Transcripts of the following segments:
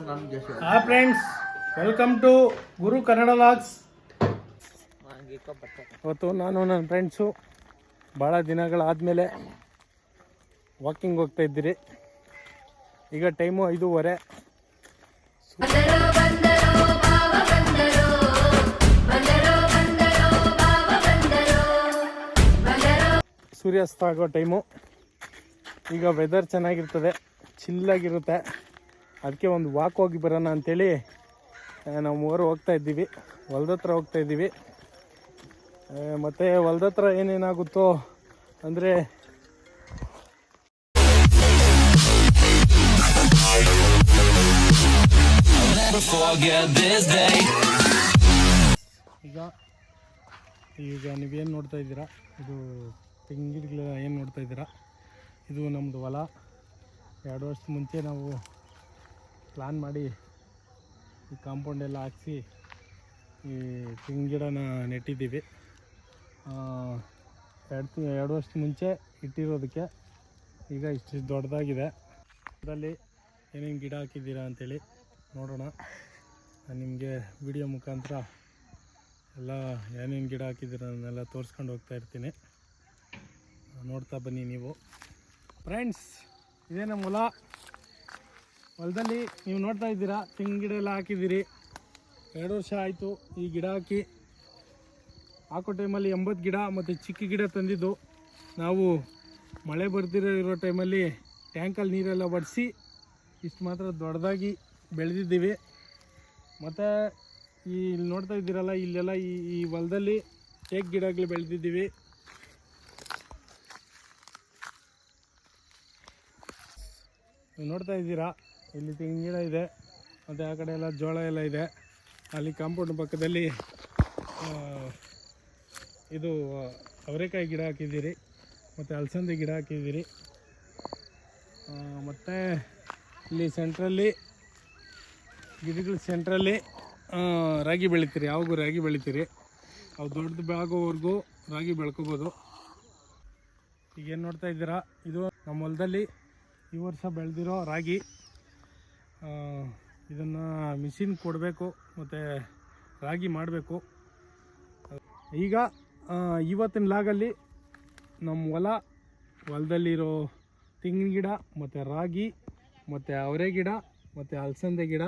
Hi friends, welcome to Guru Kannada logs. ಇವತ್ತು ನಾನು ನನ್ನ ಫ್ರೆಂಡ್ಸು ಭಾಳ ದಿನಗಳಾದಮೇಲೆ ವಾಕಿಂಗ್ ಹೋಗ್ತಾ ಇದ್ದೀರಿ. ಈಗ ಟೈಮು 5:30. ಸೂರ್ಯಾಸ್ತ ಆಗೋ ಟೈಮು. ಈಗ ವೆದರ್ ಚೆನ್ನಾಗಿರ್ತದೆ, ಚಿಲ್ಲಾಗಿರುತ್ತೆ. ಅದಕ್ಕೆ ಒಂದು ವಾಕ್ ಹೋಗಿ ಬರೋಣ ಅಂಥೇಳಿ ನಾವು ಮೂವರು ಹೋಗ್ತಾ ಇದ್ದೀವಿ. ಹೊಲ್ದ ಹತ್ರ ಹೋಗ್ತಾ ಇದ್ದೀವಿ. ಮತ್ತು ಹೊಲ್ದ ಹತ್ರ ಏನೇನಾಗುತ್ತೋ ಅಂದರೆ ಈಗ ನೀವೇನು ನೋಡ್ತಾ ಇದ್ದೀರಾ, ಇದು ತೆಂಗಿನ ಏನು ನೋಡ್ತಾ ಇದ್ದೀರಾ, ಇದು ನಮ್ಮದು ಹೊಲ. 2 ವರ್ಷದ ಮುಂಚೆ ನಾವು ಪ್ಲ್ಯಾನ್ ಮಾಡಿ ಈ ಕಾಂಪೌಂಡ್ ಎಲ್ಲ ಹಾಕಿಸಿ ಈ ತೆಂಗಿನ ಗಿಡನ ನೆಟ್ಟಿದ್ದೀವಿ. 2 ವರ್ಷದ ಮುಂಚೆ ಇಟ್ಟಿರೋದಕ್ಕೆ ಈಗ ಇಷ್ಟು ದೊಡ್ಡದಾಗಿದೆ. ಅದರಲ್ಲಿ ಏನೇನು ಗಿಡ ಹಾಕಿದ್ದೀರಾ ಅಂಥೇಳಿ ನೋಡೋಣ. ನಿಮಗೆ ವಿಡಿಯೋ ಮುಖಾಂತರ ಎಲ್ಲ ಏನೇನು ಗಿಡ ಹಾಕಿದ್ದೀರ ಅದನ್ನೆಲ್ಲ ತೋರಿಸ್ಕೊಂಡು ಹೋಗ್ತಾ ಇರ್ತೀನಿ. ನೋಡ್ತಾ ಬನ್ನಿ ನೀವು ಫ್ರೆಂಡ್ಸ್. ಇದೇ ನಮ್ಮ ಹೊಲ. ಹೊಲದಲ್ಲಿ ನೀವು ನೋಡ್ತಾ ಇದ್ದೀರಾ, ತೆಂಗಿನ ಗಿಡ ಎಲ್ಲ ಹಾಕಿದ್ದೀರಿ. 2 ವರ್ಷ ಆಯಿತು ಈ ಗಿಡ ಹಾಕೋ ಟೈಮಲ್ಲಿ 80 ಗಿಡ ಮತ್ತು ಚಿಕ್ಕ ಗಿಡ ತಂದಿದ್ದು. ನಾವು ಮಳೆ ಬರ್ದಿರೋ ಟೈಮಲ್ಲಿ ಟ್ಯಾಂಕಲ್ಲಿ ನೀರೆಲ್ಲ ಬಡಿಸಿ ಇಷ್ಟು ಮಾತ್ರ ದೊಡ್ಡದಾಗಿ ಬೆಳೆದಿದ್ದೀವಿ. ಮತ್ತು ಇಲ್ಲಿ ನೋಡ್ತಾ ಇದ್ದೀರಲ್ಲ, ಇಲ್ಲೆಲ್ಲ ಈ ಹೊಲದಲ್ಲಿ ಟೇಕ್ ಗಿಡಗಳು ಬೆಳೆದಿದ್ದೀವಿ. ನೀವು ನೋಡ್ತಾ ಇದ್ದೀರಾ, ಇಲ್ಲಿ ತೆಂಗಿನ ಗಿಡ ಇದೆ ಮತ್ತು ಆ ಕಡೆ ಎಲ್ಲ ಜೋಳ ಎಲ್ಲ ಇದೆ. ಅಲ್ಲಿ ಕಾಂಪೌಂಡ್ ಪಕ್ಕದಲ್ಲಿ ಇದು ಅವರೆಕಾಯಿ ಗಿಡ ಹಾಕಿದ್ದೀರಿ ಮತ್ತು ಅಲಸಂದೆ ಗಿಡ ಹಾಕಿದ್ದೀರಿ. ಮತ್ತು ಇಲ್ಲಿ ಸೆಂಟ್ರಲ್ಲಿ ಗಿಡಗಳ ಸೆಂಟ್ರಲ್ಲಿ ರಾಗಿ ಬೆಳಿತೀರಿ. ಯಾವಾಗೂ ರಾಗಿ ಬೆಳಿತೀರಿ. ಅವು ದೊಡ್ಡದು ಆಗೋವರೆಗೂ ರಾಗಿ ಬೆಳ್ಕೊಬೋದು. ಈಗೇನು ನೋಡ್ತಾ ಇದ್ದೀರಾ, ಇದು ನಮ್ಮ ಹೊಲದಲ್ಲಿ ಈ ವರ್ಷ ಬೆಳೆದಿರೋ ರಾಗಿ. ಇದನ್ನು ಮಿಷಿನ್ ಕೊಡಬೇಕು ಮತ್ತು ರಾಗಿ ಮಾಡಬೇಕು. ಈಗ ಇವತ್ತಿನ ಲಾಗಲ್ಲಿ ನಮ್ಮ ಹೊಲದಲ್ಲಿರೋ ತೆಂಗಿನ ಗಿಡ ಮತ್ತು ರಾಗಿ ಮತ್ತು ಅವರೆ ಗಿಡ ಮತ್ತು ಅಲಸಂದೆ ಗಿಡ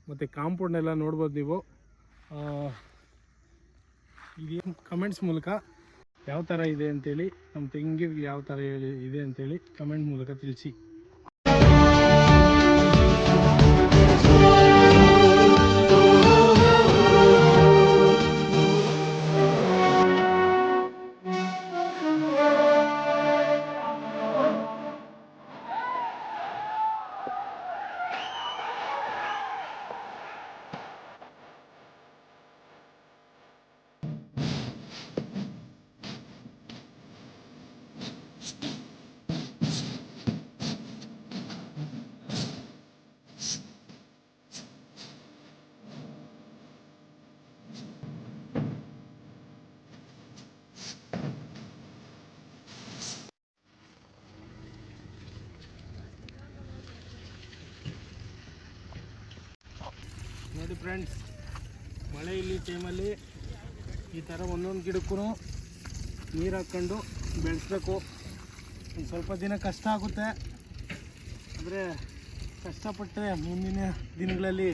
ಮತ್ತು ಕಾಂಪೌಂಡ್ ಎಲ್ಲ ನೋಡ್ಬೋದು ನೀವು. ಇದೇನು ಕಮೆಂಟ್ಸ್ ಮೂಲಕ ಯಾವ ಥರ ಇದೆ ಅಂಥೇಳಿ, ನಮ್ಮ ತೆಂಗಿನ ಗಿಡ ಯಾವ ಥರ ಇದೆ ಅಂಥೇಳಿ ಕಮೆಂಟ್ ಮೂಲಕ ತಿಳಿಸಿ. ನೋಡಿ ಫ್ರೆಂಡ್ಸ್, ಮಳೆ ಇಲ್ಲಿ ಟೈಮಲ್ಲಿ ಈ ಥರ ಒಂದೊಂದು ಗಿಡಕ್ಕೂ ನೀರು ಹಾಕ್ಕೊಂಡು ಬೆಳೆಸ್ಬೇಕು. ಒಂದು ಸ್ವಲ್ಪ ದಿನ ಕಷ್ಟ ಆಗುತ್ತೆ, ಆದರೆ ಕಷ್ಟಪಟ್ಟರೆ ಮುಂದಿನ ದಿನಗಳಲ್ಲಿ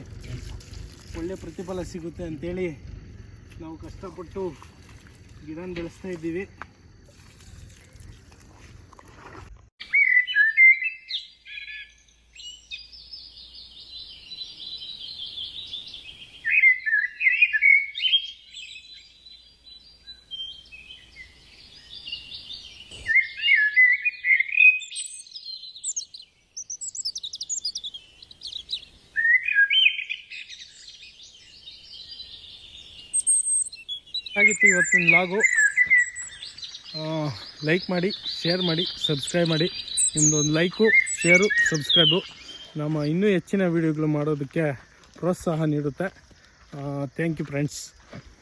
ಒಳ್ಳೆಯ ಪ್ರತಿಫಲ ಸಿಗುತ್ತೆ ಅಂಥೇಳಿ ನಾವು ಕಷ್ಟಪಟ್ಟು ಗಿಡನ ಬೆಳೆಸ್ತಾ ಇದ್ದೀವಿ. ಆಗಿತ್ತು ಇವತ್ತಿನ ಲಾಗು. ಲೈಕ್ ಮಾಡಿ, ಶೇರ್ ಮಾಡಿ, ಸಬ್ಸ್ಕ್ರೈಬ್ ಮಾಡಿ. ನಿಮ್ಮದೊಂದು ಲೈಕು, ಶೇರು, ಸಬ್ಸ್ಕ್ರೈಬು ನಮ್ಮ ಇನ್ನೂ ಹೆಚ್ಚಿನ ವೀಡಿಯೋಗಳು ಮಾಡೋದಕ್ಕೆ ಪ್ರೋತ್ಸಾಹ ನೀಡುತ್ತೆ. Thank you friends.